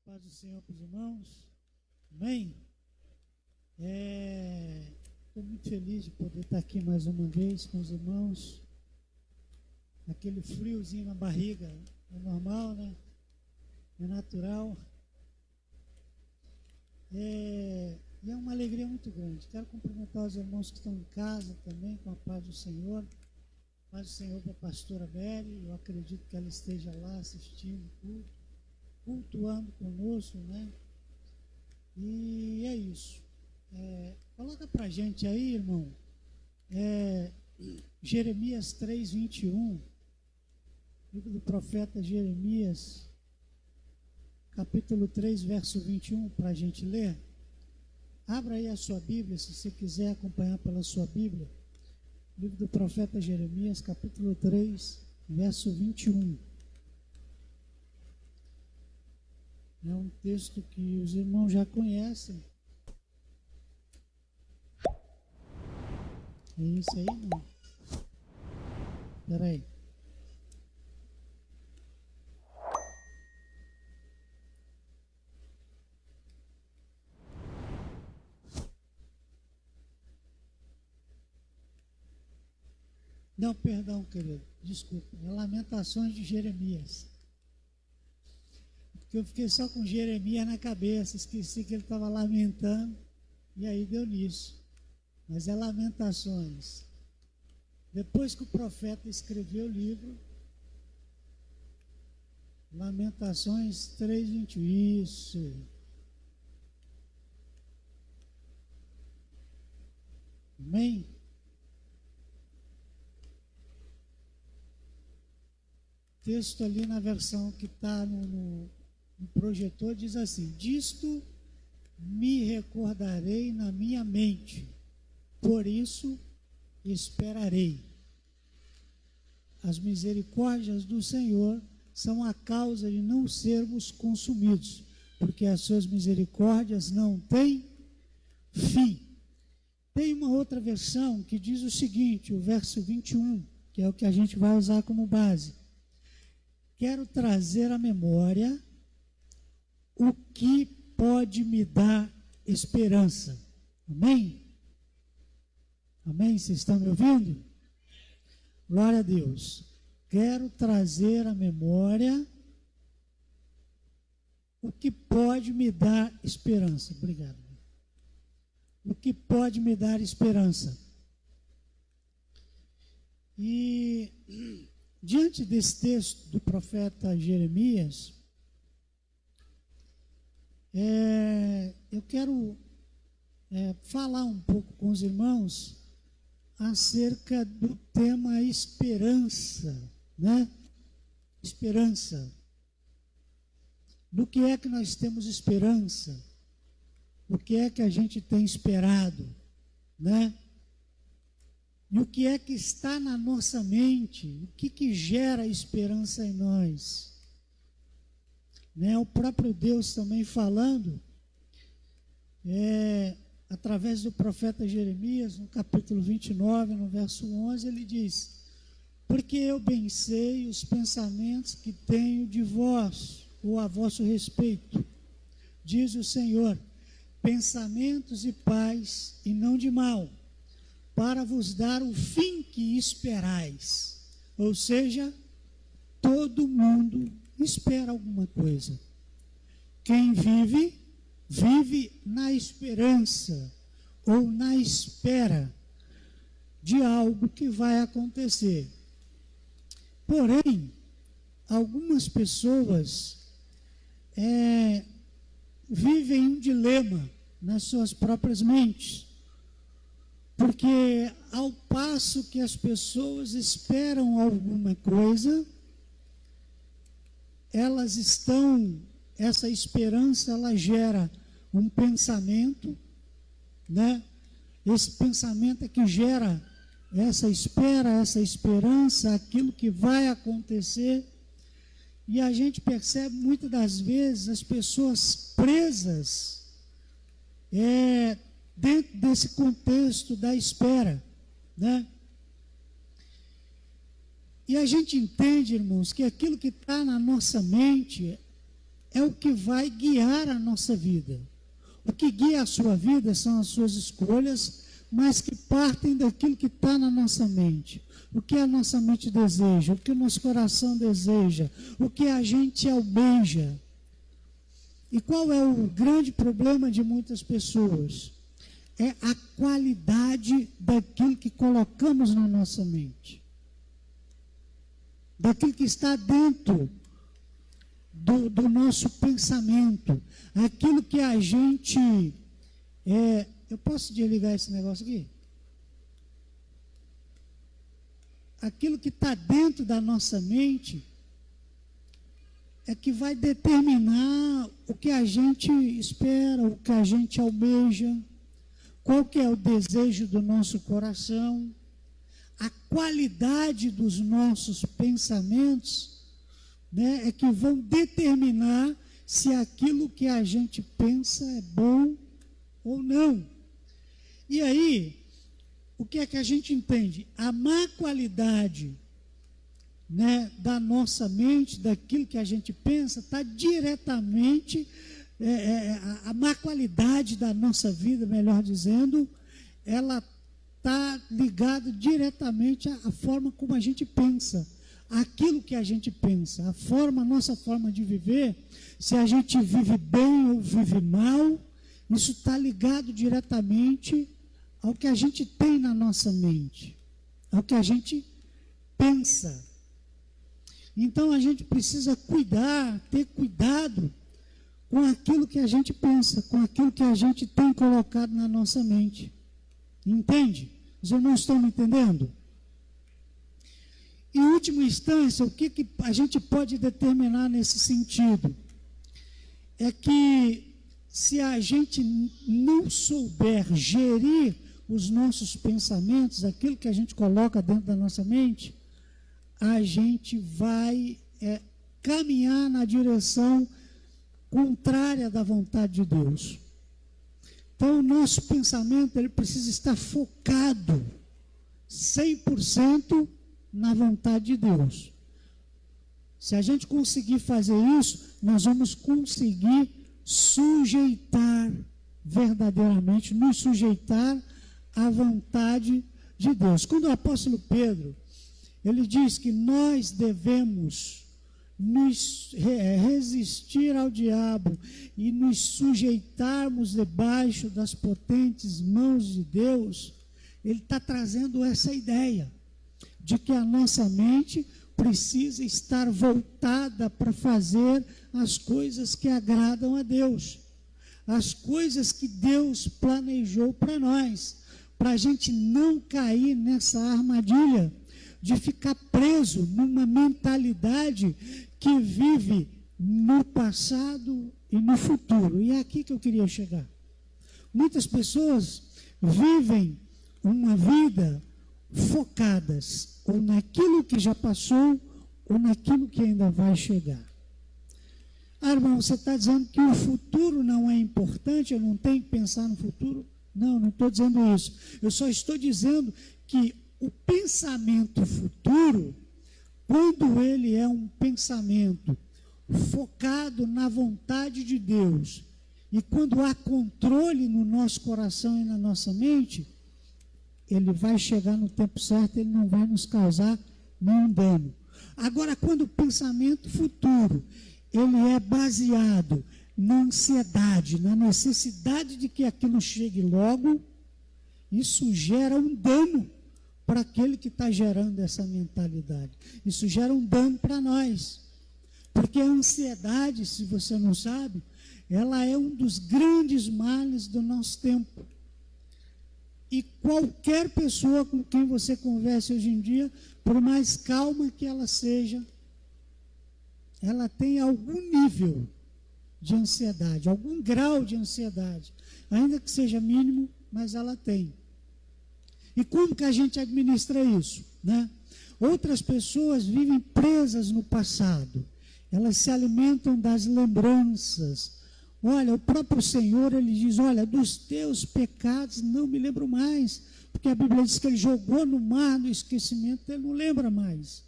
Paz do Senhor para os irmãos. Amém? Estou muito feliz de poder estar aqui mais uma vez com os irmãos. Aquele friozinho na barriga é normal, né? É natural. E é uma alegria muito grande. Quero cumprimentar os irmãos que estão em casa também, com a paz do Senhor. Paz do Senhor para a pastora Beli. Eu acredito que ela esteja lá assistindo o culto, cultuando conosco, né? E é isso. Coloca pra gente aí, irmão, Jeremias 3:21, livro do profeta Jeremias, capítulo 3, verso 21, para a gente ler. Abra aí a sua Bíblia, se você quiser acompanhar pela sua Bíblia. Livro do profeta Jeremias, capítulo 3, verso 21. É um texto que os irmãos já conhecem. É isso aí, não? Espera aí. Não, perdão, querido. Desculpa. É Lamentações de Jeremias. Porque eu fiquei só com Jeremias na cabeça. Esqueci que ele estava lamentando. E aí deu nisso. Mas é Lamentações. Depois que o profeta escreveu o livro, Lamentações 3:21. Isso. Amém? O texto ali na versão que está no projetor diz assim: disto me recordarei na minha mente, por isso esperarei. As misericórdias do Senhor são a causa de não sermos consumidos, porque as suas misericórdias não têm fim. Tem uma outra versão que diz o seguinte, o verso 21, que é o que a gente vai usar como base. Quero trazer à memória o que pode me dar esperança. Amém? Amém? Vocês estão me ouvindo? Glória a Deus. Quero trazer à memória o que pode me dar esperança. Obrigado. O que pode me dar esperança. E diante desse texto do profeta Jeremias, eu quero falar um pouco com os irmãos acerca do tema esperança, né? Esperança. Do que é que nós temos esperança? O que é que a gente tem esperado, né? E o que é que está na nossa mente? O que gera esperança em nós? Né? O próprio Deus também falando, através do profeta Jeremias, no capítulo 29, no verso 11, ele diz: porque eu bem sei os pensamentos que tenho de vós, ou a vosso respeito, diz o Senhor, pensamentos de paz e não de mal, para vos dar o fim que esperais. Ou seja, todo mundo espera alguma coisa. Quem vive, vive na esperança ou na espera de algo que vai acontecer. Porém, algumas pessoas vivem um dilema nas suas próprias mentes, porque ao passo que as pessoas esperam alguma coisa, essa esperança, ela gera um pensamento, né? Esse pensamento é que gera essa espera, essa esperança, aquilo que vai acontecer. E a gente percebe muitas das vezes as pessoas presas dentro desse contexto da espera, né? E a gente entende, irmãos, que aquilo que está na nossa mente é o que vai guiar a nossa vida. O que guia a sua vida são as suas escolhas, mas que partem daquilo que está na nossa mente. O que a nossa mente deseja, o que o nosso coração deseja, o que a gente almeja. E qual é o grande problema de muitas pessoas? É a qualidade daquilo que colocamos na nossa mente. Daquilo que está dentro do nosso pensamento. Aquilo que a gente... eu posso desligar esse negócio aqui? Aquilo que está dentro da nossa mente é que vai determinar o que a gente espera, o que a gente almeja, qual que é o desejo do nosso coração, a qualidade dos nossos pensamentos, né, é que vão determinar se aquilo que a gente pensa é bom ou não. E aí, o que é que a gente entende? A má qualidade, né, da nossa mente, daquilo que a gente pensa, está diretamente, a má qualidade da nossa vida, melhor dizendo, ela está ligada diretamente à forma como a gente pensa, aquilo que a gente pensa, a nossa forma de viver, se a gente vive bem ou vive mal, isso está ligado diretamente ao que a gente tem na nossa mente, ao que a gente pensa. Então a gente precisa ter cuidado com aquilo que a gente pensa, com aquilo que a gente tem colocado na nossa mente. Entende? Os irmãos estão me entendendo? Em última instância, o que a gente pode determinar nesse sentido? É que se a gente não souber gerir os nossos pensamentos, aquilo que a gente coloca dentro da nossa mente, a gente vai caminhar na direção contrária da vontade de Deus. Então, o nosso pensamento ele precisa estar focado 100% na vontade de Deus. Se a gente conseguir fazer isso, nós vamos conseguir sujeitar verdadeiramente, nos sujeitar à vontade de Deus. Quando o apóstolo Pedro, ele diz que nós devemos nos resistir ao diabo e nos sujeitarmos debaixo das potentes mãos de Deus, ele está trazendo essa ideia de que a nossa mente precisa estar voltada para fazer as coisas que agradam a Deus, as coisas que Deus planejou para nós, para a gente não cair nessa armadilha de ficar preso numa mentalidade que vive no passado e no futuro. E é aqui que eu queria chegar. Muitas pessoas vivem uma vida focadas ou naquilo que já passou ou naquilo que ainda vai chegar. Ah, irmão, você está dizendo que o futuro não é importante, eu não tenho que pensar no futuro? Não, não estou dizendo isso. Eu só estou dizendo que o pensamento futuro, quando ele é um pensamento focado na vontade de Deus, e quando há controle no nosso coração e na nossa mente, ele vai chegar no tempo certo, ele não vai nos causar nenhum dano. Agora, quando o pensamento futuro, ele é baseado na ansiedade, na necessidade de que aquilo chegue logo, isso gera um dano para aquele que está gerando essa mentalidade. Isso gera um dano para nós. Porque a ansiedade, se você não sabe, ela é um dos grandes males do nosso tempo. E qualquer pessoa com quem você converse hoje em dia, por mais calma que ela seja, ela tem algum nível de ansiedade, algum grau de ansiedade. Ainda que seja mínimo, mas ela tem. E como que a gente administra isso, né? Outras pessoas vivem presas no passado. Elas se alimentam das lembranças. Olha, o próprio Senhor, ele diz, olha, dos teus pecados não me lembro mais. Porque a Bíblia diz que ele jogou no mar do esquecimento, ele não lembra mais.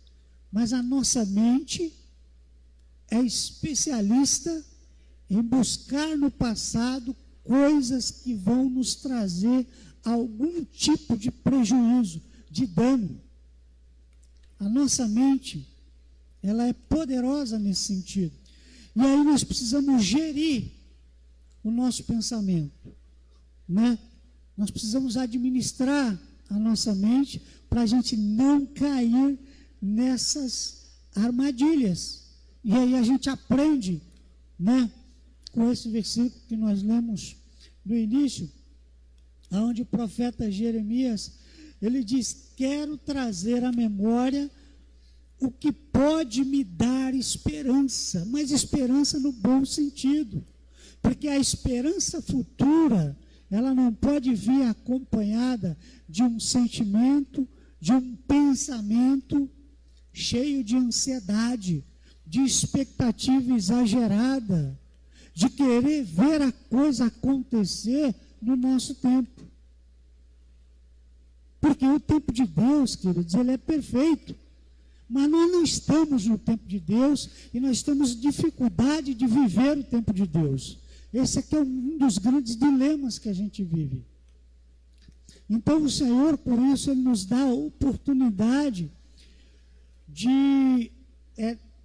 Mas a nossa mente é especialista em buscar no passado coisas que vão nos trazer algum tipo de prejuízo, de dano. A nossa mente, ela é poderosa nesse sentido. E aí nós precisamos gerir o nosso pensamento, né? Nós precisamos administrar a nossa mente para a gente não cair nessas armadilhas. E aí a gente aprende, né, com esse versículo que nós lemos no início, onde o profeta Jeremias, ele diz: quero trazer à memória o que pode me dar esperança, mas esperança no bom sentido, porque a esperança futura, ela não pode vir acompanhada de um sentimento, de um pensamento cheio de ansiedade, de expectativa exagerada, de querer ver a coisa acontecer no nosso tempo. Porque o tempo de Deus, queridos, ele é perfeito. Mas nós não estamos no tempo de Deus e nós temos dificuldade de viver o tempo de Deus. Esse aqui é um dos grandes dilemas que a gente vive. Então o Senhor, por isso, Ele nos dá a oportunidade de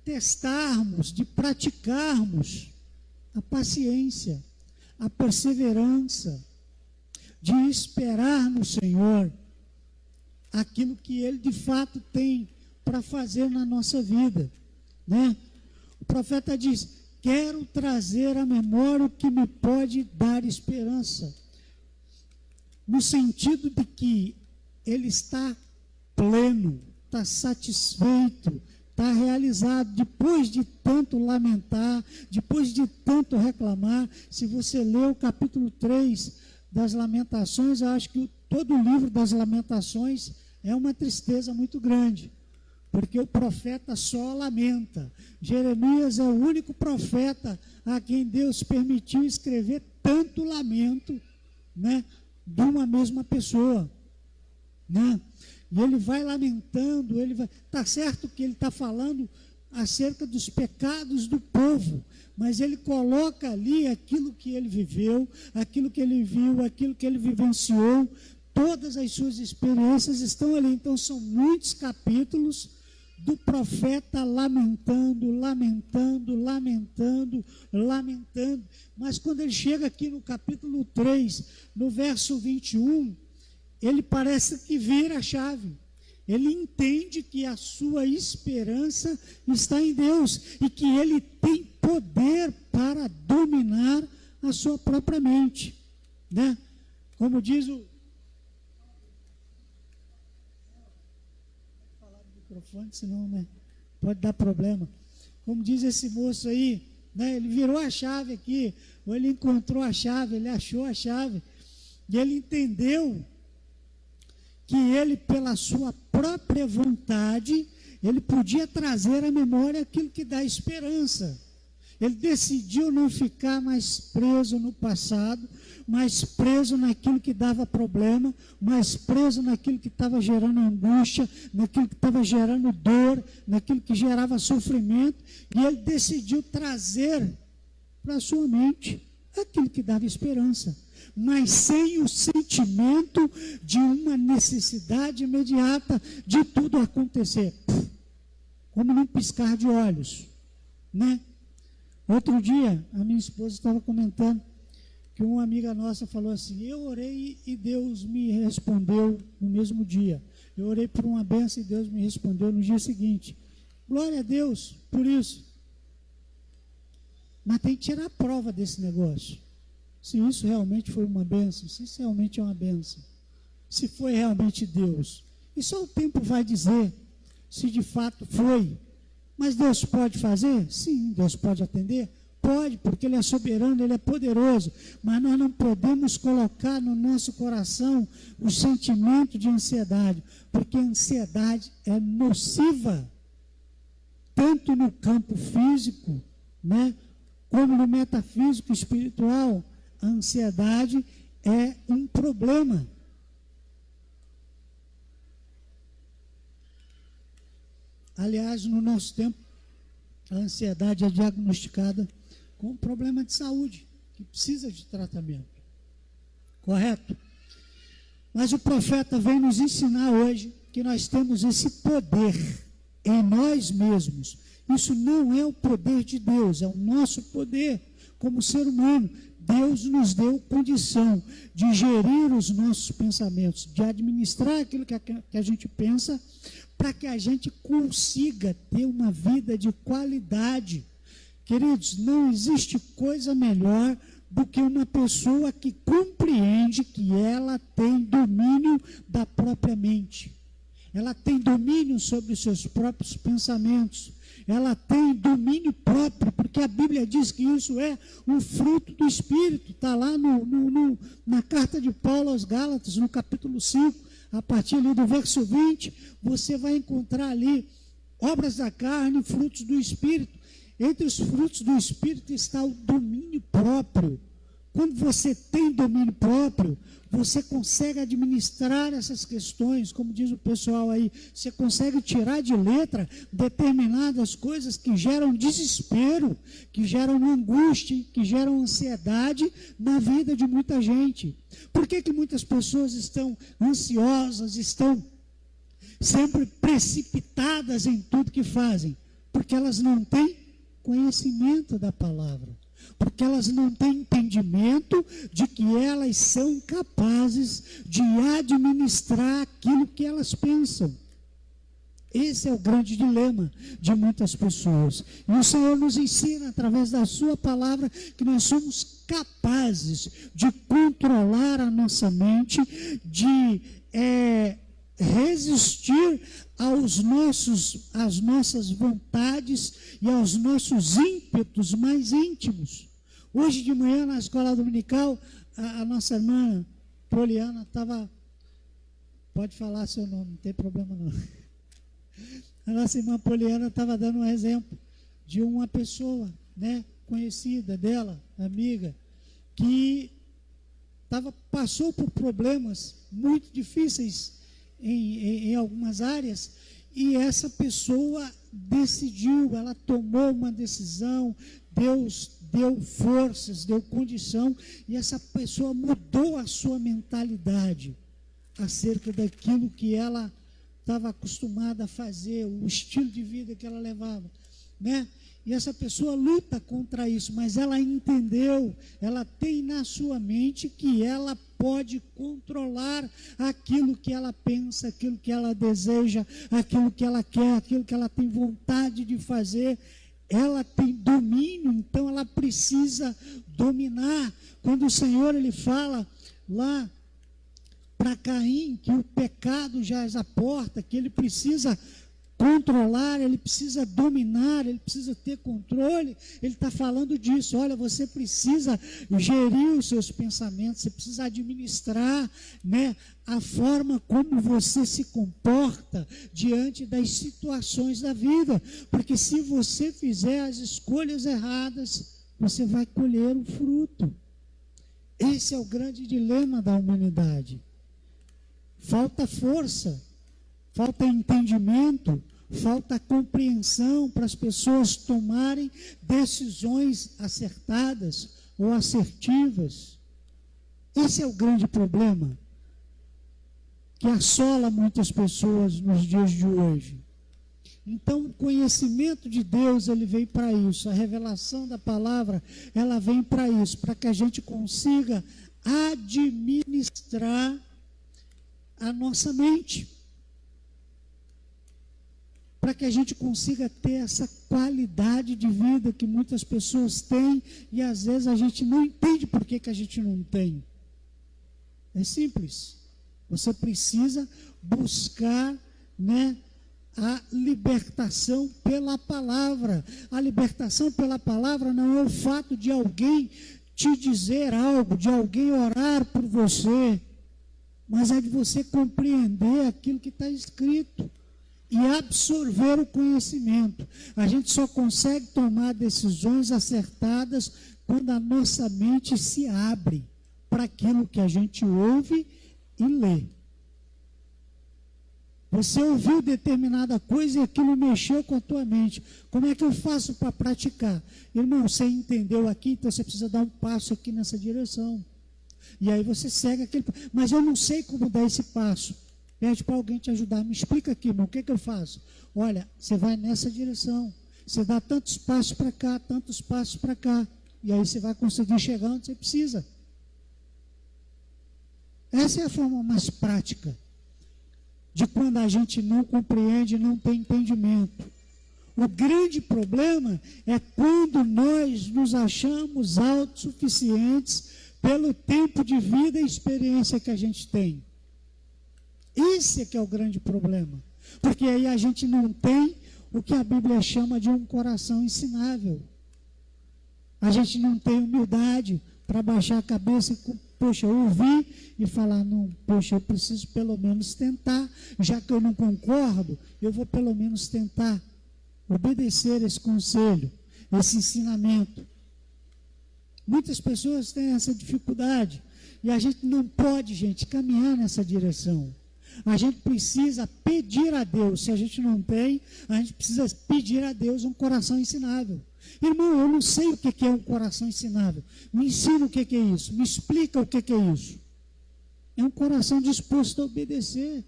testarmos, de praticarmos a paciência, a perseverança, de esperar no Senhor aquilo que Ele de fato tem para fazer na nossa vida, né? O profeta diz: quero trazer à memória o que me pode dar esperança, no sentido de que ele está pleno, está satisfeito, está realizado, depois de tanto lamentar, depois de tanto reclamar. Se você ler o capítulo 3 das Lamentações, eu acho que todo o livro das Lamentações é uma tristeza muito grande, porque o profeta só lamenta. Jeremias é o único profeta a quem Deus permitiu escrever tanto lamento, né, de uma mesma pessoa, né? E ele vai lamentando, está certo que ele está falando acerca dos pecados do povo, mas ele coloca ali aquilo que ele viveu, aquilo que ele viu, aquilo que ele vivenciou, todas as suas experiências estão ali. Então são muitos capítulos do profeta lamentando, lamentando, lamentando, lamentando. Mas quando ele chega aqui no capítulo 3, no verso 21, ele parece que vira a chave. Ele entende que a sua esperança está em Deus e que ele tem poder para dominar a sua própria mente, né? Como diz o microfone, senão, né, pode dar problema. Como diz esse moço aí, né, ele virou a chave aqui, ou ele encontrou a chave, ele achou a chave, e ele entendeu que ele, pela sua própria vontade, ele podia trazer à memória aquilo que dá esperança. Ele decidiu não ficar mais preso no passado, mais preso naquilo que dava problema, mais preso naquilo que estava gerando angústia, naquilo que estava gerando dor, naquilo que gerava sofrimento, e ele decidiu trazer para a sua mente aquilo que dava esperança, mas sem o sentimento de uma necessidade imediata de tudo acontecer, como num piscar de olhos, né? Outro dia, a minha esposa estava comentando que uma amiga nossa falou assim: eu orei e Deus me respondeu no mesmo dia. Eu orei por uma bênção e Deus me respondeu no dia seguinte. Glória a Deus por isso. Mas tem que tirar a prova desse negócio. Se isso realmente foi uma bênção, se isso realmente é uma bênção, se foi realmente Deus. E só o tempo vai dizer se de fato foi. Mas Deus pode fazer? Sim, Deus pode atender? Pode, porque Ele é soberano, Ele é poderoso. Mas nós não podemos colocar no nosso coração o sentimento de ansiedade, porque a ansiedade é nociva, tanto no campo físico, né, como no metafísico espiritual. A ansiedade é um problema. Aliás, no nosso tempo, a ansiedade é diagnosticada com problema de saúde, que precisa de tratamento. Correto? Mas o profeta vem nos ensinar hoje que nós temos esse poder em nós mesmos. Isso não é o poder de Deus, é o nosso poder como ser humano. Deus nos deu condição de gerir os nossos pensamentos, de administrar aquilo que a gente pensa, para que a gente consiga ter uma vida de qualidade. Queridos, não existe coisa melhor do que uma pessoa que compreende que ela tem domínio da própria mente. Ela tem domínio sobre os seus próprios pensamentos. Ela tem domínio próprio, porque a Bíblia diz que isso é um fruto do Espírito. Está lá na carta de Paulo aos Gálatas, no capítulo 5, a partir ali do verso 20, você vai encontrar ali obras da carne, frutos do Espírito. Entre os frutos do Espírito está o domínio próprio. Quando você tem domínio próprio, você consegue administrar essas questões, como diz o pessoal aí, você consegue tirar de letra determinadas coisas que geram desespero, que geram angústia, que geram ansiedade na vida de muita gente. Por que muitas pessoas estão ansiosas, estão sempre precipitadas em tudo que fazem? Porque elas não têm conhecimento da palavra. Porque elas não têm entendimento de que elas são capazes de administrar aquilo que elas pensam. Esse é o grande dilema de muitas pessoas. E o Senhor nos ensina, através da sua palavra, que nós somos capazes de controlar a nossa mente, de resistir às nossas vontades e aos nossos ímpetos mais íntimos. Hoje de manhã, na escola dominical, a nossa irmã Poliana estava... Pode falar seu nome, não tem problema não. A nossa irmã Poliana estava dando um exemplo de uma pessoa, conhecida dela, amiga, que passou por problemas muito difíceis em algumas áreas, e essa pessoa decidiu, ela tomou uma decisão, Deus deu forças, deu condição, e essa pessoa mudou a sua mentalidade acerca daquilo que ela estava acostumada a fazer, o estilo de vida que ela levava, E essa pessoa luta contra isso, mas ela entendeu, ela tem na sua mente que ela pode controlar aquilo que ela pensa, aquilo que ela deseja, aquilo que ela quer, aquilo que ela tem vontade de fazer. Ela tem domínio, então ela precisa dominar. Quando o Senhor ele fala lá para Caim que o pecado já é a porta, que ele precisa controlar, ele precisa dominar, ele precisa ter controle, ele está falando disso. Olha, você precisa gerir os seus pensamentos, você precisa administrar a forma como você se comporta diante das situações da vida, porque se você fizer as escolhas erradas, você vai colher o fruto. Esse é o grande dilema da humanidade. Falta força, falta entendimento, falta compreensão para as pessoas tomarem decisões acertadas ou assertivas. Esse é o grande problema que assola muitas pessoas nos dias de hoje. Então, o conhecimento de Deus, ele vem para isso. A revelação da palavra, ela vem para isso, para que a gente consiga administrar a nossa mente, para que a gente consiga ter essa qualidade de vida que muitas pessoas têm e às vezes a gente não entende por que a gente não tem. É simples. Você precisa buscar, a libertação pela palavra. A libertação pela palavra não é o fato de alguém te dizer algo, de alguém orar por você, mas é de você compreender aquilo que está escrito e absorver o conhecimento. A gente só consegue tomar decisões acertadas quando a nossa mente se abre para aquilo que a gente ouve e lê. Você ouviu determinada coisa e aquilo mexeu com a tua mente. Como é que eu faço para praticar? Irmão, você entendeu aqui, então você precisa dar um passo aqui nessa direção. E aí você segue aquele... Mas eu não sei como dar esse passo. Pede para alguém te ajudar. Me explica aqui, irmão, o que é que eu faço? Olha, você vai nessa direção. Você dá tantos passos para cá, tantos passos para cá. E aí você vai conseguir chegar onde você precisa. Essa é a forma mais prática de quando a gente não compreende, não tem entendimento. O grande problema é quando nós nos achamos autossuficientes pelo tempo de vida e experiência que a gente tem. Esse é que é o grande problema. Porque aí a gente não tem o que a Bíblia chama de um coração ensinável. A gente não tem humildade para baixar a cabeça e, poxa, ouvir e falar, não, poxa, eu preciso pelo menos tentar, já que eu não concordo, eu vou pelo menos tentar obedecer esse conselho, esse ensinamento. Muitas pessoas têm essa dificuldade e a gente não pode, gente, caminhar nessa direção. A gente precisa pedir a Deus. Se a gente não tem, a gente precisa pedir a Deus um coração ensinável. Irmão, eu não sei o que é um coração ensinável. Me ensina o que é isso. Me explica o que é isso. É um coração disposto a obedecer.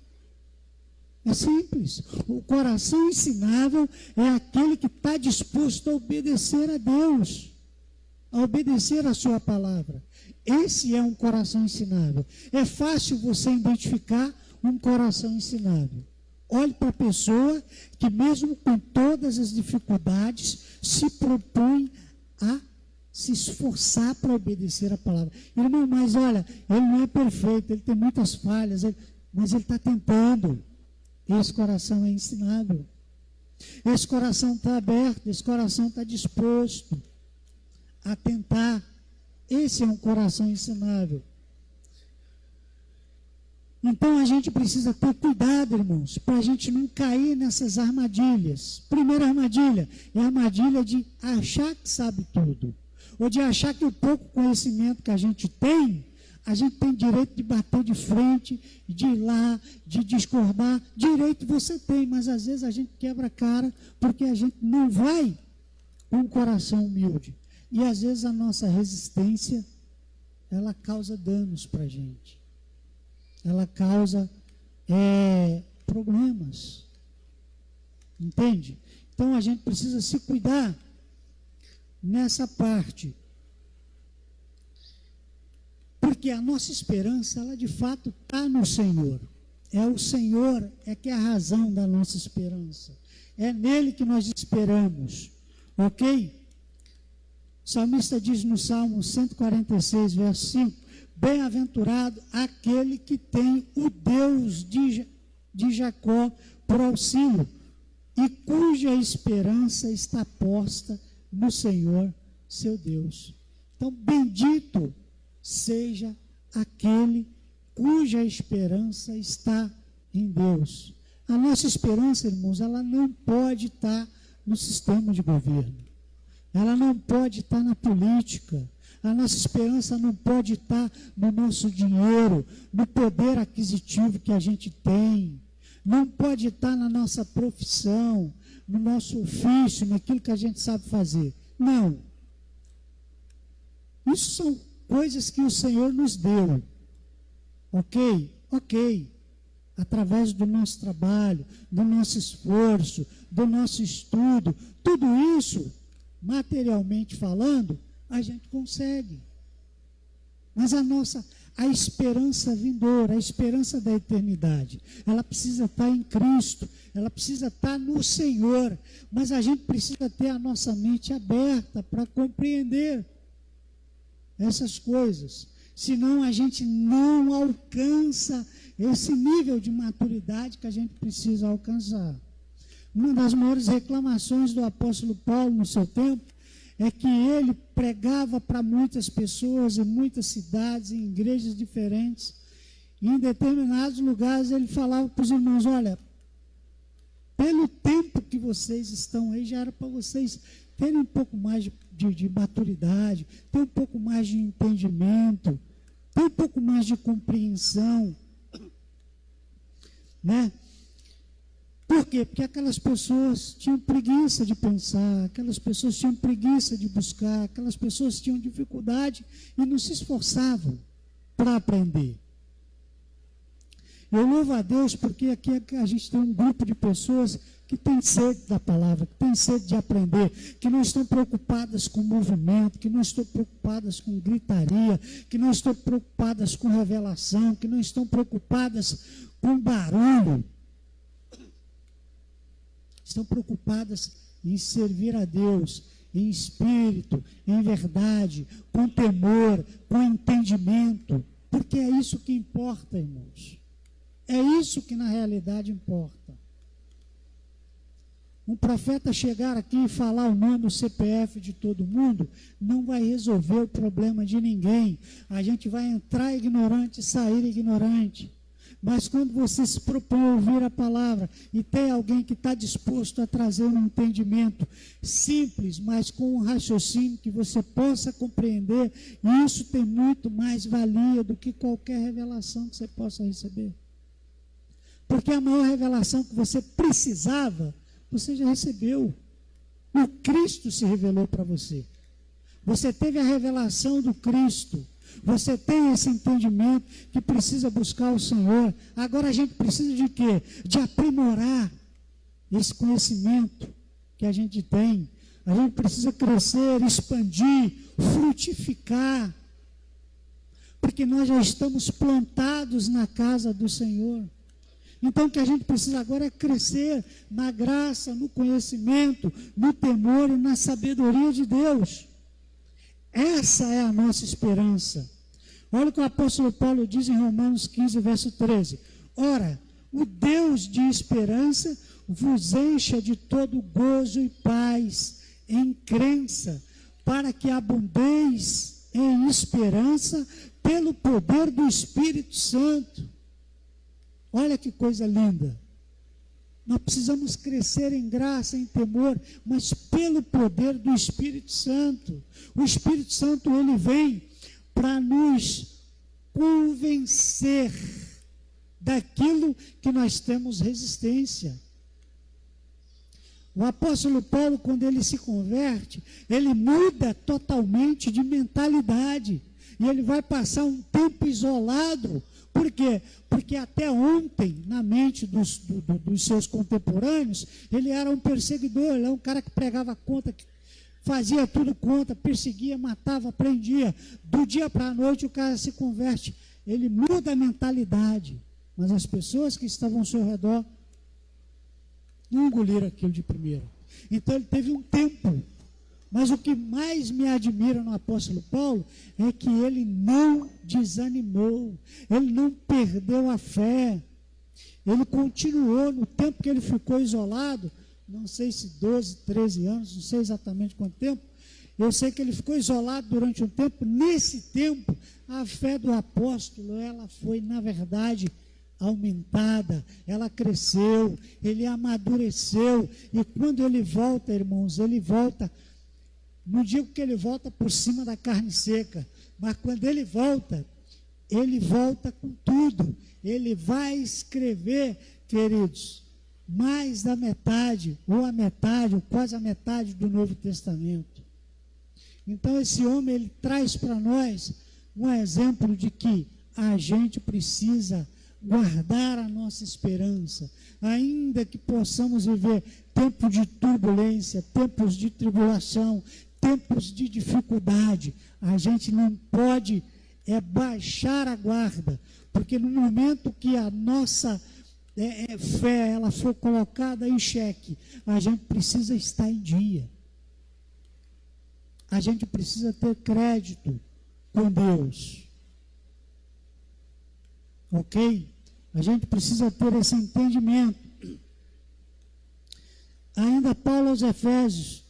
É simples. O coração ensinável é aquele que está disposto a obedecer a Deus, a obedecer a sua palavra. Esse é um coração ensinável. É fácil você identificar um coração ensinável. Olhe para a pessoa que, mesmo com todas as dificuldades, se propõe a se esforçar para obedecer a palavra. Irmão, mas olha, ele não é perfeito, ele tem muitas falhas, mas ele está tentando. Esse coração é ensinável. Esse coração está aberto, esse coração está disposto a tentar. Esse é um coração ensinável. Então a gente precisa ter cuidado, irmãos, para a gente não cair nessas armadilhas. Primeira armadilha é a armadilha de achar que sabe tudo. Ou de achar que o pouco conhecimento que a gente tem direito de bater de frente, de ir lá, de discordar. Direito você tem, mas às vezes a gente quebra a cara porque a gente não vai com um coração humilde. E às vezes a nossa resistência, ela causa danos para a gente. Ela causa problemas. Entende? Então a gente precisa se cuidar nessa parte. Porque a nossa esperança, ela de fato está no Senhor. É o Senhor que é a razão da nossa esperança. É nele que nós esperamos. Ok? O salmista diz no Salmo 146, verso 5, bem-aventurado aquele que tem o Deus de Jacó por auxílio e cuja esperança está posta no Senhor, seu Deus. Então, bendito seja aquele cuja esperança está em Deus. A nossa esperança, irmãos, ela não pode estar no sistema de governo. Ela não pode estar na política. A nossa esperança não pode estar no nosso dinheiro, no poder aquisitivo que a gente tem. Não pode estar na nossa profissão, no nosso ofício, naquilo que a gente sabe fazer. Não. Isso são coisas que o Senhor nos deu. Ok? Ok. Através do nosso trabalho, do nosso esforço, do nosso estudo, tudo isso, materialmente falando, a gente consegue. Mas a esperança vindoura, a esperança da eternidade, ela precisa estar em Cristo, ela precisa estar no Senhor, mas a gente precisa ter a nossa mente aberta para compreender essas coisas, senão a gente não alcança esse nível de maturidade que a gente precisa alcançar. Uma das maiores reclamações do apóstolo Paulo no seu tempo é que ele pregava para muitas pessoas em muitas cidades, em igrejas diferentes, e em determinados lugares ele falava para os irmãos, olha, pelo tempo que vocês estão aí, já era para vocês terem um pouco mais de maturidade, ter um pouco mais de entendimento, ter um pouco mais de compreensão, né? Por quê? Porque aquelas pessoas tinham preguiça de pensar, aquelas pessoas tinham preguiça de buscar, aquelas pessoas tinham dificuldade e não se esforçavam para aprender. Eu louvo a Deus porque aqui a gente tem um grupo de pessoas que tem sede da palavra, que tem sede de aprender, que não estão preocupadas com movimento, que não estão preocupadas com gritaria, que não estão preocupadas com revelação, que não estão preocupadas com barulho. Estão preocupadas em servir a Deus, em espírito, em verdade, com temor, com entendimento, porque é isso que importa, irmãos. É isso que na realidade importa. Um profeta chegar aqui e falar o nome, o CPF de todo mundo, não vai resolver o problema de ninguém. A gente vai entrar ignorante e sair ignorante. Mas quando você se propõe a ouvir a palavra e tem alguém que está disposto a trazer um entendimento simples, mas com um raciocínio que você possa compreender, isso tem muito mais valia do que qualquer revelação que você possa receber. Porque a maior revelação que você precisava, você já recebeu. O Cristo se revelou para você. Você teve a revelação do Cristo. Você tem esse entendimento que precisa buscar o Senhor. Agora a gente precisa de quê? De aprimorar esse conhecimento que a gente tem. A gente precisa crescer, expandir, frutificar. Porque nós já estamos plantados na casa do Senhor. Então o que a gente precisa agora é crescer na graça, no conhecimento, no temor e na sabedoria de Deus. Essa é a nossa esperança. Olha o que o apóstolo Paulo diz em Romanos 15, verso 13. Ora, o Deus de esperança vos encha de todo gozo e paz em crença, para que abundeis em esperança pelo poder do Espírito Santo. Olha que coisa linda. Nós precisamos crescer em graça, em temor, mas pelo poder do Espírito Santo. O Espírito Santo, ele vem para nos convencer daquilo que nós temos resistência. O apóstolo Paulo, quando ele se converte, ele muda totalmente de mentalidade. E ele vai passar um tempo isolado. Por quê? Porque até ontem, na mente dos seus contemporâneos, ele era um perseguidor, ele era um cara que pregava contra, que fazia tudo contra, perseguia, matava, prendia. Do dia para a noite o cara se converte, ele muda a mentalidade. Mas as pessoas que estavam ao seu redor não engoliram aquilo de primeiro. Então ele teve um tempo. Mas o que mais me admira no apóstolo Paulo é que ele não desanimou, ele não perdeu a fé, ele continuou no tempo que ele ficou isolado, não sei se 12, 13 anos, não sei exatamente quanto tempo, eu sei que ele ficou isolado durante um tempo. Nesse tempo, a fé do apóstolo, ela foi, na verdade, aumentada, ela cresceu, ele amadureceu, e quando ele volta, irmãos, ele volta. Não digo que ele volta por cima da carne seca, mas quando ele volta com tudo. Ele vai escrever, queridos, mais da metade, ou a metade, ou quase a metade do Novo Testamento. Então esse homem, ele traz para nós um exemplo de que a gente precisa guardar a nossa esperança, ainda que possamos viver tempos de turbulência, tempos de tribulação, tempos de dificuldade, a gente não pode baixar a guarda, porque no momento que a nossa fé ela for colocada em xeque, a gente precisa estar em dia, a gente precisa ter crédito com Deus, ok? A gente precisa ter esse entendimento. Ainda Paulo aos Efésios,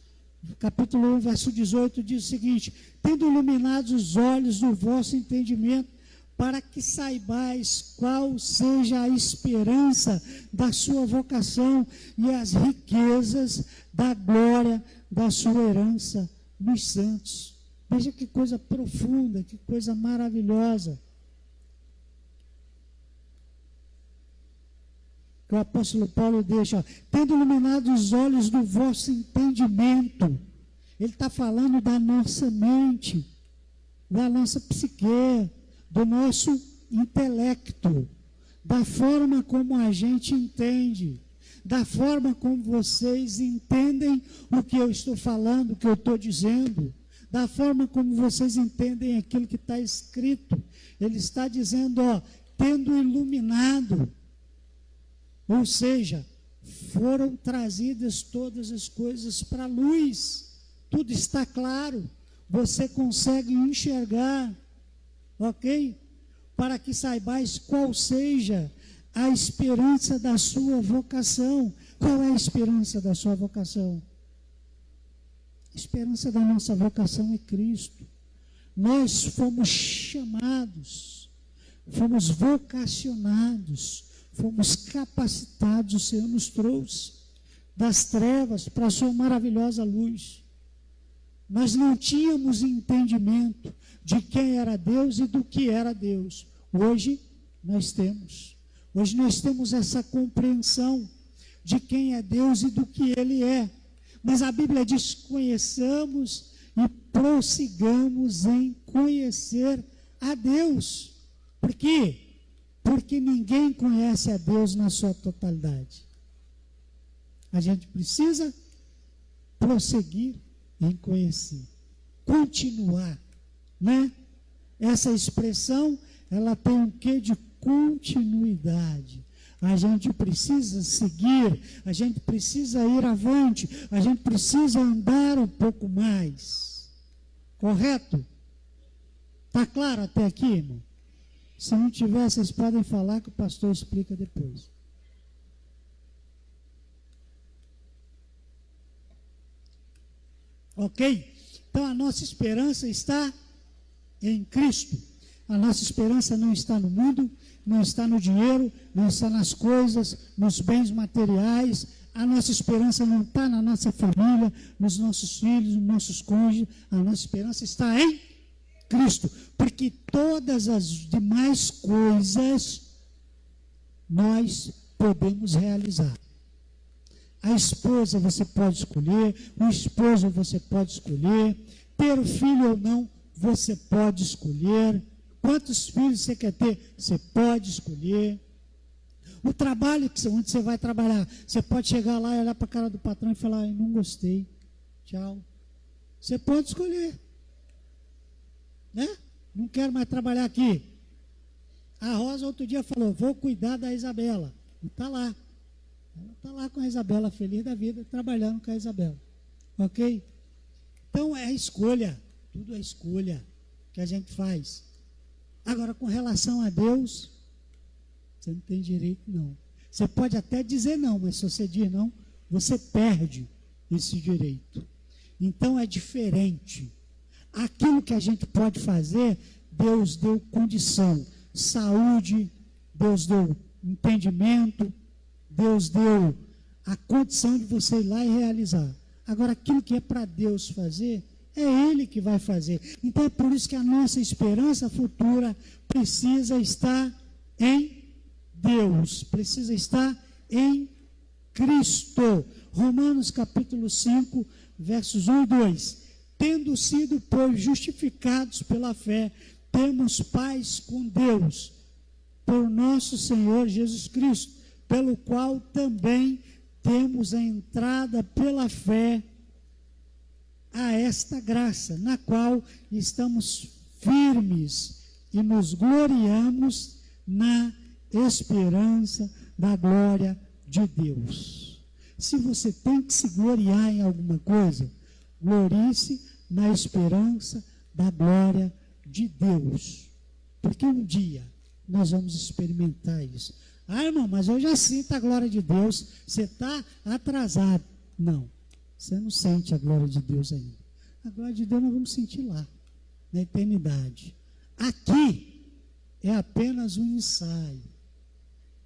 capítulo 1, verso 18, diz o seguinte: tendo iluminados os olhos do vosso entendimento, para que saibais qual seja a esperança da sua vocação e as riquezas da glória da sua herança nos santos. Veja que coisa profunda, que coisa maravilhosa. que o apóstolo Paulo deixa, tendo iluminado os olhos do vosso entendimento. Ele está falando da nossa mente, da nossa psique, do nosso intelecto, da forma como a gente entende, da forma como vocês entendem o que eu estou falando, o que eu estou dizendo, da forma como vocês entendem aquilo que está escrito. Ele está dizendo, tendo iluminado, ou seja, foram trazidas todas as coisas para a luz, tudo está claro, você consegue enxergar, ok? Para que saibais qual seja a esperança da sua vocação. Qual é a esperança da sua vocação? A esperança da nossa vocação é Cristo. Nós fomos chamados, fomos vocacionados, fomos capacitados, o Senhor nos trouxe das trevas para a sua maravilhosa luz. Nós não tínhamos entendimento de quem era Deus e do que era Deus. Hoje nós temos. Hoje nós temos essa compreensão de quem é Deus e do que Ele é. Mas a Bíblia diz, conheçamos e prossigamos em conhecer a Deus. Por quê? Porque ninguém conhece a Deus na sua totalidade. A gente precisa prosseguir em conhecer, continuar, né? Essa expressão, ela tem um quê de continuidade. A gente precisa seguir, a gente precisa ir avante, a gente precisa andar um pouco mais. Correto? Está claro até aqui, irmão? Se não tiver, vocês podem falar que o pastor explica depois. Ok? Então a nossa esperança está em Cristo. A nossa esperança não está no mundo, não está no dinheiro, não está nas coisas, nos bens materiais. A nossa esperança não está na nossa família, nos nossos filhos, nos nossos cônjuges. A nossa esperança está em Cristo. Porque todas as demais coisas nós podemos realizar. A esposa você pode escolher, o esposo você pode escolher, ter o filho ou não, você pode escolher. Quantos filhos você quer ter? Você pode escolher. O trabalho onde você vai trabalhar, você pode chegar lá e olhar para a cara do patrão e falar, não gostei, tchau. Você pode escolher. Né? Não quero mais trabalhar aqui. A Rosa outro dia falou, vou cuidar da Isabela. E está lá. Ela está lá com a Isabela, feliz da vida, trabalhando com a Isabela. Ok? Então é escolha. Tudo é escolha que a gente faz. Agora, com relação a Deus, você não tem direito, não. Você pode até dizer não, mas se você diz não, você perde esse direito. Então, é diferente. Aquilo que a gente pode fazer, Deus deu condição. Saúde, Deus deu entendimento, Deus deu a condição de você ir lá e realizar. Agora, aquilo que é para Deus fazer, é Ele que vai fazer. Então é por isso que a nossa esperança futura precisa estar em Deus, precisa estar em Cristo. Romanos capítulo 5, versos 1 e 2. Tendo sido, pois, justificados pela fé, temos paz com Deus, por nosso Senhor Jesus Cristo, pelo qual também temos a entrada pela fé a esta graça, na qual estamos firmes e nos gloriamos na esperança da glória de Deus. Se você tem que se gloriar em alguma coisa, glorie-se na esperança da glória de Deus. Porque um dia nós vamos experimentar isso. Ah, irmão, mas eu já sinto a glória de Deus. Você está atrasado. Não. Você não sente a glória de Deus ainda. A glória de Deus nós vamos sentir lá, na eternidade. Aqui é apenas um ensaio.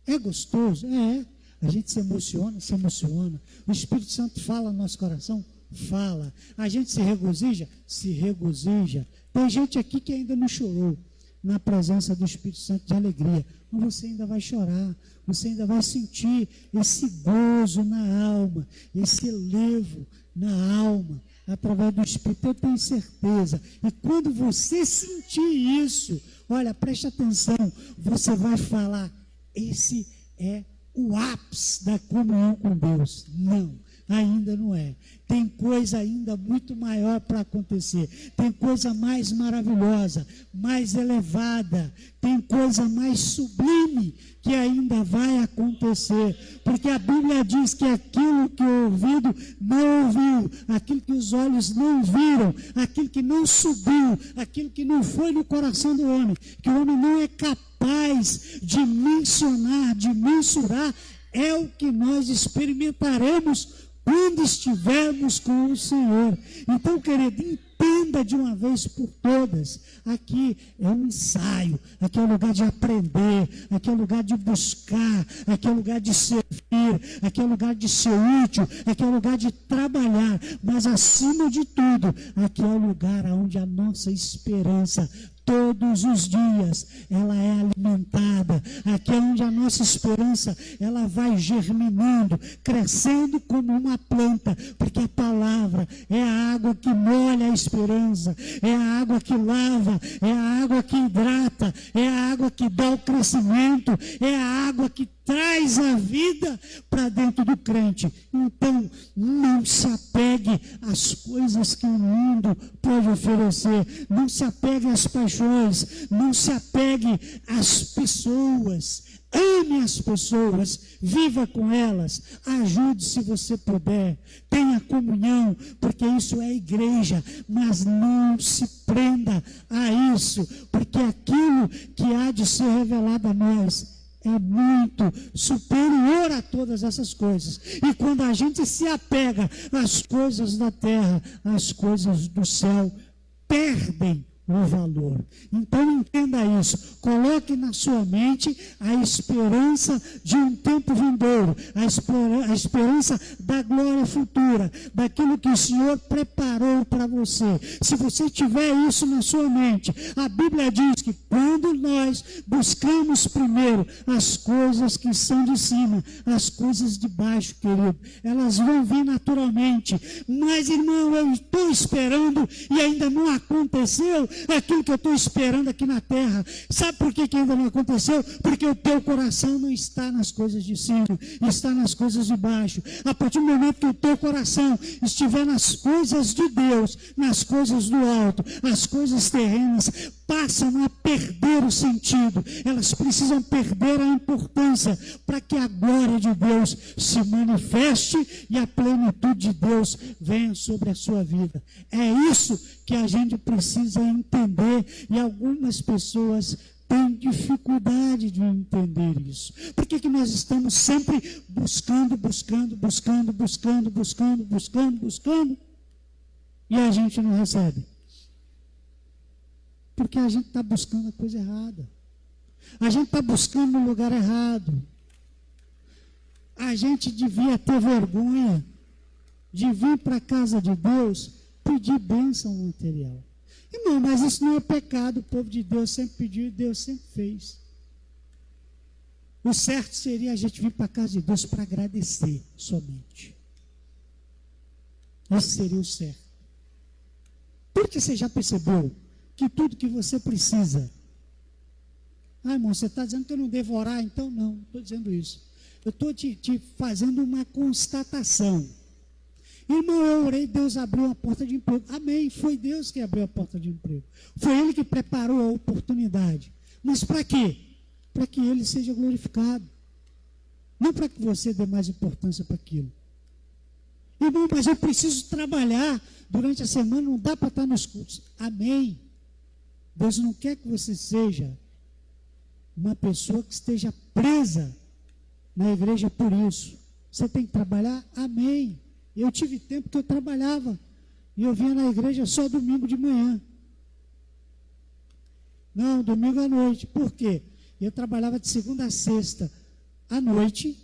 É gostoso? É. A gente se emociona, se emociona. O Espírito Santo fala no nosso coração? Fala. A gente se regozija? Se regozija. Tem gente aqui que ainda não chorou. na presença do Espírito Santo de alegria. Mas você ainda vai chorar, você ainda vai sentir esse gozo na alma, esse elevo na alma, através do Espírito, eu tenho certeza. E quando você sentir isso, olha, preste atenção, você vai falar, esse é o ápice da comunhão com Deus. Não, ainda não é. Tem coisa ainda muito maior para acontecer. Tem coisa mais maravilhosa, mais elevada. Tem coisa mais sublime que ainda vai acontecer. Porque a Bíblia diz que aquilo que o ouvido não ouviu, aquilo que os olhos não viram, aquilo que não subiu, aquilo que não foi no coração do homem, que o homem não é capaz de mencionar, de mensurar, é o que nós experimentaremos quando estivermos com o Senhor. Então, querido, entenda de uma vez por todas, aqui é um ensaio, aqui é um lugar de aprender, aqui é um lugar de buscar, aqui é um lugar de servir, aqui é um lugar de ser útil, aqui é um lugar de trabalhar, mas acima de tudo, aqui é o lugar onde a nossa esperança todos os dias ela é alimentada. Aqui é onde a nossa esperança ela vai germinando, crescendo como uma planta, porque a palavra é a água que molha a esperança, é a água que lava, é a água que hidrata, é a água que dá o crescimento, é a água que traz a vida para dentro do crente. Então, não se apegue às coisas que o mundo pode oferecer, não se apegue às paixões, não se apegue às pessoas. Ame as pessoas, viva com elas, ajude se você puder, tenha comunhão, porque isso é igreja, mas não se prenda a isso, porque aquilo que há de ser revelado a nós é muito superior a todas essas coisas. E quando a gente se apega às coisas da terra, às coisas do céu, perdem o valor. Então entenda isso, coloque na sua mente a esperança de um tempo vindouro, a esperança da glória futura, daquilo que o Senhor preparou para você. Se você tiver isso na sua mente, a Bíblia diz que quando nós buscamos primeiro as coisas que são de cima, as coisas de baixo, querido, elas vão vir naturalmente. Mas, irmão, eu estou esperando e ainda não aconteceu aquilo que eu estou esperando aqui na terra. Sabe por que ainda não aconteceu? Porque o teu coração não está nas coisas de cima, está nas coisas de baixo. A partir do momento que o teu coração estiver nas coisas de Deus, nas coisas do alto, as coisas terrenas passam a perder o sentido, elas precisam perder a importância para que a glória de Deus se manifeste e a plenitude de Deus venha sobre a sua vida. É isso que a gente precisa entender, e algumas pessoas têm dificuldade de entender isso. Por que nós estamos sempre buscando, e a gente não recebe? Porque a gente está buscando a coisa errada. A gente está buscando no lugar errado. A gente devia ter vergonha de vir para a casa de Deus pedir bênção material. Irmão, mas isso não é pecado. O povo de Deus sempre pediu e Deus sempre fez. O certo seria a gente vir para a casa de Deus para agradecer somente. Esse seria o certo. Porque você já percebeu que tudo que você precisa... Ah, irmão, você está dizendo que eu não devo orar? Então não estou dizendo isso. Eu estou te fazendo uma constatação. Irmão, eu orei, Deus abriu a porta de emprego. Amém, foi Deus que abriu a porta de emprego. Foi Ele que preparou a oportunidade. Mas para quê? Para que Ele seja glorificado. Não para que você dê mais importância para aquilo. Irmão, mas eu preciso trabalhar durante a semana, não dá para estar nos cultos. Amém. Deus não quer que você seja uma pessoa que esteja presa na igreja por isso. Você tem que trabalhar? Amém. Eu tive tempo que eu trabalhava e eu vinha na igreja só domingo de manhã. Não, domingo à noite. Por quê? Eu trabalhava de segunda a sexta à noite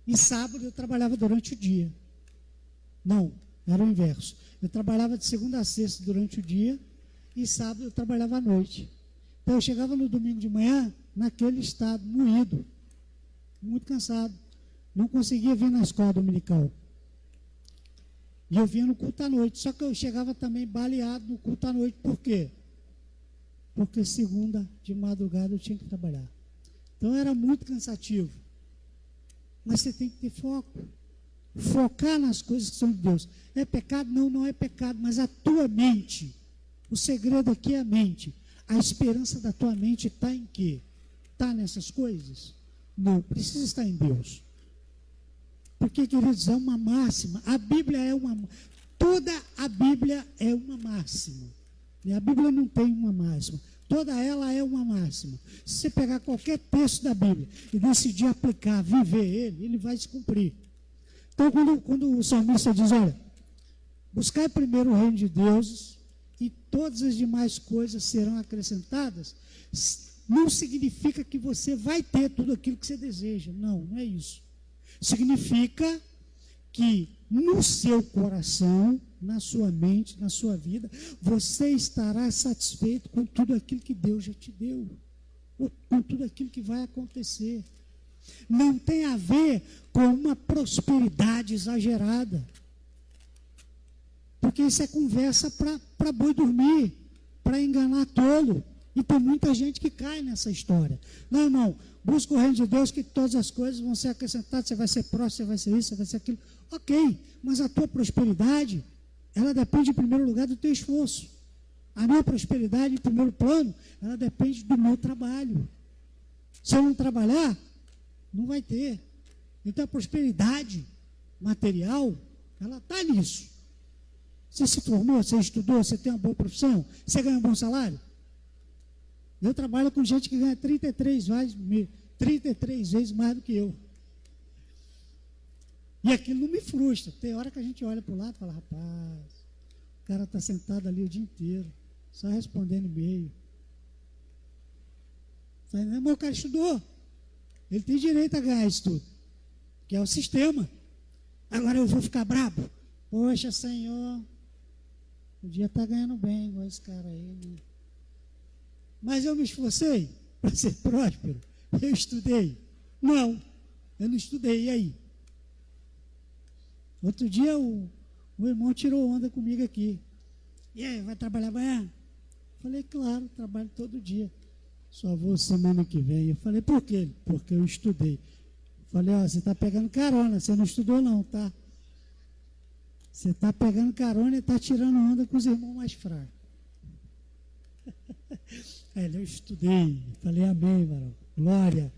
e sábado eu trabalhava durante o dia. Não, era o inverso. Eu trabalhava de segunda a sexta durante o dia e sábado eu trabalhava à noite. Então eu chegava no domingo de manhã naquele estado, moído, muito cansado. Não conseguia vir na escola dominical. E eu vinha no culto à noite. Só que eu chegava também baleado no culto à noite. Por quê? Porque segunda de madrugada eu tinha que trabalhar. Então era muito cansativo. Mas você tem que ter foco. Focar nas coisas que são de Deus. É pecado? Não, não é pecado. Mas a tua mente, o segredo aqui é a mente. A esperança da tua mente está em quê? Está nessas coisas? Não, precisa estar em Deus. Porque, queridos, é uma máxima. A Bíblia é uma... Toda a Bíblia é uma máxima. E a Bíblia não tem uma máxima. Toda ela é uma máxima. Se você pegar qualquer texto da Bíblia e decidir aplicar, viver ele vai se cumprir. Então, quando o salmista diz, olha, buscai primeiro o reino de Deus e todas as demais coisas serão acrescentadas, não significa que você vai ter tudo aquilo que você deseja. Não, não é isso. Significa que no seu coração, na sua mente, na sua vida, você estará satisfeito com tudo aquilo que Deus já te deu, ou com tudo aquilo que vai acontecer. Não tem a ver com uma prosperidade exagerada, porque isso é conversa para boi dormir, para enganar tolo. E tem muita gente que cai nessa história. Não, irmão, busca o reino de Deus que todas as coisas vão ser acrescentadas, você vai ser próximo, você vai ser isso, você vai ser aquilo. Ok, mas a tua prosperidade, ela depende em primeiro lugar do teu esforço. A minha prosperidade, em primeiro plano, ela depende do meu trabalho. Se eu não trabalhar, não vai ter. Então a prosperidade material, ela está nisso. Você se formou, você estudou, você tem uma boa profissão, você ganha um bom salário. Eu trabalho com gente que ganha 33 vezes mais do que eu. E aquilo não me frustra. Tem hora que a gente olha para o lado e fala, rapaz, o cara está sentado ali o dia inteiro, só respondendo e-mail. Mas o cara estudou. Ele tem direito a ganhar isso tudo, que é o sistema. Agora eu vou ficar brabo. Poxa, Senhor, podia estar ganhando bem igual esse cara aí, né? Mas eu me esforcei para ser próspero. Eu estudei. Não, eu não estudei. E aí? Outro dia o irmão tirou onda comigo aqui. E aí, vai trabalhar amanhã? Falei, claro, trabalho todo dia. Só vou semana que vem. Eu falei, por quê? Porque eu estudei. Falei, ó, você está pegando carona, você não estudou não, tá? Você está pegando carona e está tirando onda com os irmãos mais fracos. Aí eu estudei, falei amém, varão, glória.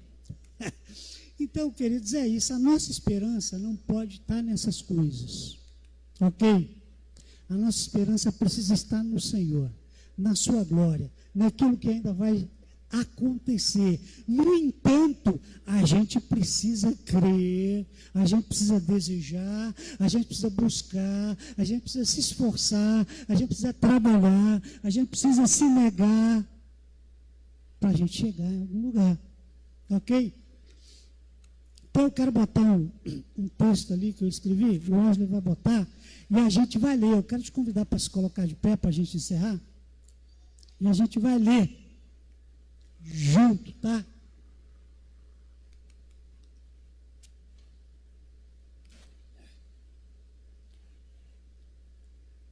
Então, queridos, é isso, a nossa esperança não pode estar nessas coisas, ok? A nossa esperança precisa estar no Senhor, na sua glória, naquilo que ainda vai acontecer. No entanto, a gente precisa crer, a gente precisa desejar, a gente precisa buscar, a gente precisa se esforçar, a gente precisa trabalhar, a gente precisa se negar para a gente chegar em algum lugar, ok? Então eu quero botar um texto ali que eu escrevi, o Ângelo vai botar, e a gente vai ler. Eu quero te convidar para se colocar de pé para a gente encerrar, e a gente vai ler junto, tá?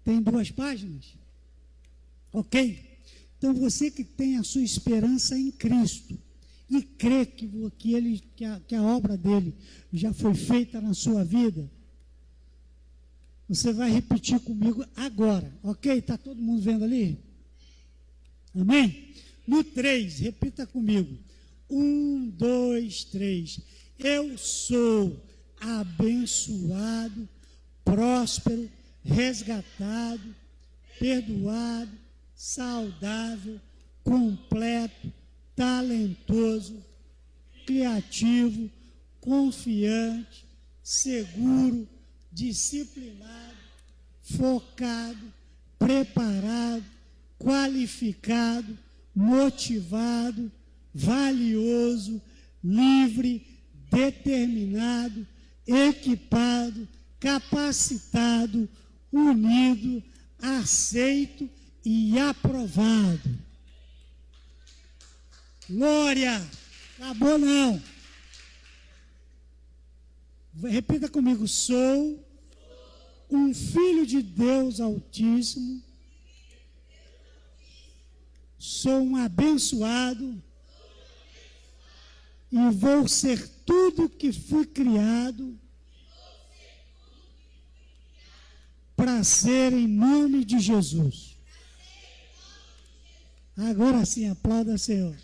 Tem 2 páginas? Ok? Então você que tem a sua esperança em Cristo e crê que a obra dele já foi feita na sua vida, você vai repetir comigo agora, ok? Está todo mundo vendo ali? Amém? No 3, repita comigo. 1, 2, 3. Eu sou abençoado, próspero, resgatado, perdoado, saudável, completo, talentoso, criativo, confiante, seguro, disciplinado, focado, preparado, qualificado, motivado, valioso, livre, determinado, equipado, capacitado, unido, aceito e aprovado. Glória! Acabou não. Repita comigo: sou um filho de Deus Altíssimo, sou um abençoado e vou ser tudo que fui criado para ser em nome de Jesus. Agora sim, aplauda, Senhor.